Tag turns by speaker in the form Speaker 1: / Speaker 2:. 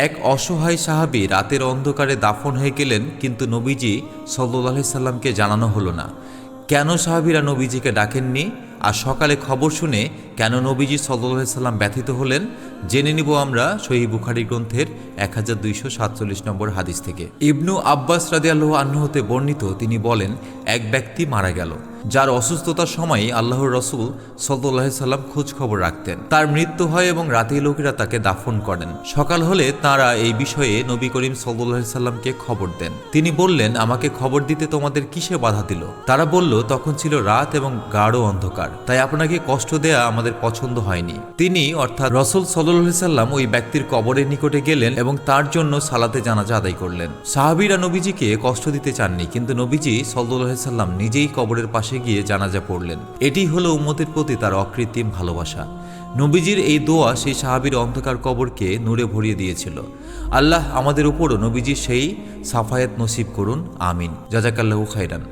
Speaker 1: এক অসহায় সাহাবী রাতের অন্ধকারে দাফন হয়ে গেলেন, কিন্তু নবীজি সাল্লাল্লাহু আলাইহি সাল্লামকে জানানো হলো না। কেন সাহাবীরা নবীজিকে ডাকেননি? আর সকালে খবর শুনে কেন নবীজি সাল্লাল্লাহু আলাইহি সাল্লাম ব্যথিত হলেন? জেনে নিব আমরা সহিহ বুখারী গ্রন্থের 1247 নম্বর হাদিস থেকে। ইবনু আব্বাস রাদিয়াল্লাহু আনহু হতে বর্ণিত, তিনি বলেন, এক ব্যক্তি মারা গেল, যার অসুস্থতার সময় আল্লাহর রাসূল সাল্লাল্লাহু আলাইহি সাল্লাম খোঁজ খবর রাখতেন। তার মৃত্যু হয় এবং রাতেই লোকেরা তাকে দাফন করেন। সকাল হলে তাঁরা এই বিষয়ে নবী করিম সাল্লাল্লাহু আলাইহি সাল্লামকে খবর দেন। তিনি বললেন, আমাকে খবর দিতে তোমাদের কিসে বাধা দিল? তারা বলল, তখন ছিল রাত এবং গাঢ় অন্ধকার, তাই আপনাকে কষ্ট দেয়া আমাদের পছন্দ হয়নি। তিনি অর্থাৎ রাসূল সাল্লাল্লাহু আলাইহি সাল্লাম ওই ব্যক্তির কবরের নিকটে গেলেন এবং তার জন্য সালাতে জানাজা আদায় করলেন। সাহাবীরা নবীজিকে কষ্ট দিতে চাননি, কিন্তু নবীজি সাল্লাল্লাহু আলাইহি সাল্লাম নিজেই কবরের পাশে গিয়ে জানাজা পড়লেন। এটি হলো উম্মতের প্রতি তার অকৃত্রিম ভালোবাসা। নবীজির এই দোয়া সেই সাহাবীর অন্ধকার কবরকে নূরে ভরিয়ে দিয়েছিল। আল্লাহ আমাদের উপরও নবীজির সেই সাফায়াত নসিব করুন, আমিন। জাযাকাল্লাহু খাইরান।